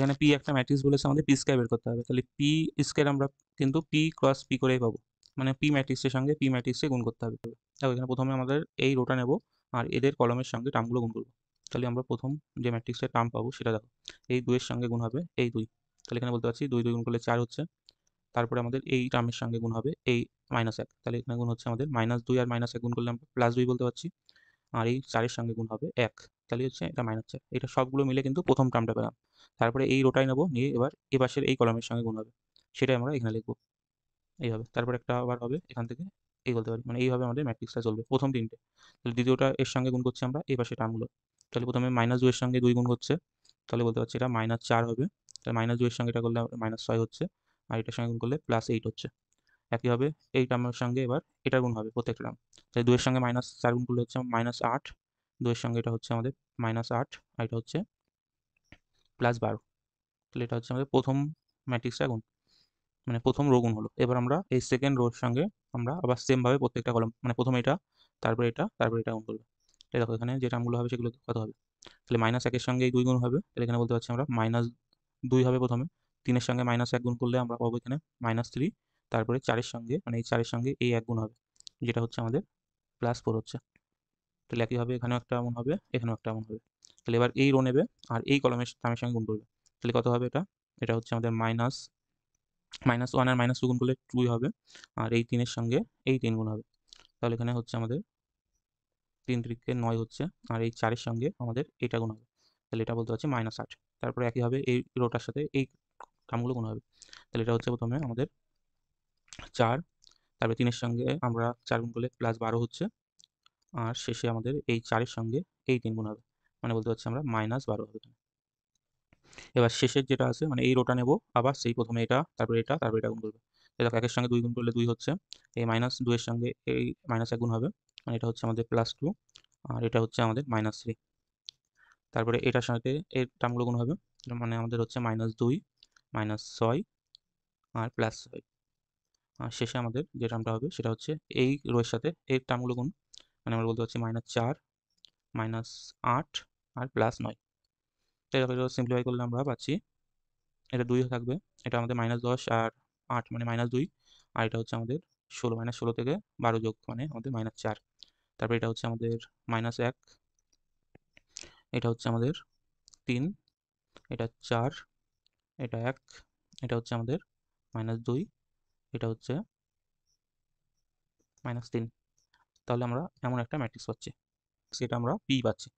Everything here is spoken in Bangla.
এখানে পি একটা ম্যাট্রিক্স বলেছে, আমাদের পি স্কয়ার বের করতে হবে। তাহলে পি স্কয়ার আমরা কিন্তু পি ক্রস পি করেই পাবো, মানে পি ম্যাট্রিক্সের সঙ্গে পি ম্যাট্রিক্সে গুণ করতে হবে। দেখো এখানে প্রথমে আমাদের এই রোটা নেব আর এদের কলমের সঙ্গে টার্মগুলো গুণ করবো। তাহলে আমরা প্রথম যে ম্যাট্রিক্সের টার্ম পাবো সেটা দেখো, এই দুইয়ের সঙ্গে গুণ হবে এই দুই। তাহলে এখানে বলতে পারছি দুই দুই গুণ করলে 4 হচ্ছে। তারপরে আমাদের এই টার্মের সঙ্গে গুণ হবে এই -1। তাহলে এখানে গুণ হচ্ছে আমাদের -2 আর -1 গুণ করলে আমরা +2 বলতে পারছি। আর এই 4 এর সঙ্গে গুণ হবে 1। তাহলে হচ্ছে এটা -4। এটা সবগুলো মিলে কিন্তু প্রথম টার্মটা পেলাম। তারপরে এই রোটাই নেব, নিয়ে এবার এ পাশের এই কলামের সঙ্গে গুণ হবে, সেটাই আমরা এখানে লিখব এইভাবে। তারপর একটা আবার হবে এখান থেকে এই বলতে পারি, মানে এইভাবে আমাদের ম্যাট্রিক্সটা চলবে প্রথম তিনটে। তাহলে দ্বিতীয়টা এর সঙ্গে গুণ করছি আমরা এই পাশে টার্মগুলো। তাহলে প্রথমে -2 এর সঙ্গে 2 গুণ হচ্ছে, তাহলে বলতে পারছি এটা -4 হবে। তাহলে -2 এর সঙ্গে এটা করলে -6 হচ্ছে, আর এটার সঙ্গে গুণ করলে +8 হচ্ছে। একইভাবে এই টার্মের সঙ্গে এবার এটার গুণ হবে প্রত্যেকটা টার্ম। তাহলে 2 এর সঙ্গে -4 গুণ করলে হচ্ছে -8। 2 এর সঙ্গে এটা হচ্ছে আমাদের -8, আর এটা হচ্ছে +12। তাহলে এটা হচ্ছে আমাদের প্রথম ম্যাট্রিক্সটা গুণ, মানে প্রথম রো গুণ হলো। এবার আমরা এই সেকেন্ড রোর সঙ্গে আমরা আবার সেম ভাবে প্রত্যেকটা কলাম, মানে প্রথম এটা, তারপর এটা, তারপর এটা গুণ করবো। এই দেখো এখানে যে টার্মগুলো হবে সেগুলো কত হবে। তাহলে -1 এর সঙ্গে এই 2 গুণ হবে, তাহলে এখানে বলতে পারছি আমরা -2 হবে প্রথমে। 3 এর সঙ্গে -1 গুণ করলে আমরা পাবো এখানে -3। তারপরে 4 এর সঙ্গে, মানে এই 4 এর সঙ্গে এই 1 গুণ হবে, যেটা হচ্ছে আমাদের +4 হচ্ছে। তাহলে একইভাবে এখানেও একটা এমন হবে, এখানেও একটা এমন হবে। তাহলে এবার এই রো নেবে আর এই কলমের টার্মের সঙ্গে গুণ করবে। তাহলে কত হবে এটা? এটা হচ্ছে আমাদের -1 আর -2 গুণ করলে 2 হবে, আর এই 3 এর সঙ্গে এই 3 গুণ হবে। তাহলে এখানে হচ্ছে আমাদের 3 3 9 হচ্ছে, আর এই 4 এর সঙ্গে আমাদের এটা গুণ হবে। তাহলে এটা বলতে পারছি -8। তারপরে একইভাবে এই রোটার সাথে এই টার্মগুলো গুণ হবে। তাহলে এটা হচ্ছে প্রথমে আমাদের 4, তারপরে 3 এর সঙ্গে আমরা 4 গুণ করলে +12 হচ্ছে, আর শেষে আমাদের এই 4 এর সঙ্গে এই 3 গুণ হবে, মানে বলতে পারছি আমরা -12 হবে এখানে। এবার শেষের যেটা আছে, মানে এই রোটা নেব, আবার সেই প্রথমে এটা, তারপরে এটা, তারপরে এটা গুণ করবে। এই দেখো 1 এর সঙ্গে 2 গুণ করলে 2 হচ্ছে, এই -2 এর সঙ্গে এই -1 গুণ হবে, মানে এটা হচ্ছে আমাদের +2, আর এটা হচ্ছে আমাদের -3। তারপরে এটার সাথে এর টার্মগুলো গুণ হবে, মানে আমাদের হচ্ছে -2, -6 আর +6। আর শেষে আমাদের যে টার্মটা হবে সেটা হচ্ছে এই রো এর সাথে এর টার্মগুলো গুণ, মানে আমরা বলতে পারছি -4, -8 আর +9। তো এটাকে সিম্পলিফাই করলে আমরা পাচ্ছি এটা 2 থাকবে, এটা আমাদের -10 আর 8 মানে -2, আর এটা হচ্ছে আমাদের 16, -16 থেকে 12 যোগ মানে আমাদের -4। তারপর এটা হচ্ছে আমাদের -1, এটা হচ্ছে আমাদের 3, এটা 4, এটা 1, এটা হচ্ছে আমাদের -2, এটা হচ্ছে -3। তাহলে আমরা এমন একটা ম্যাট্রিক্স পাচ্ছি, সেটা আমরা পি পাচ্ছি।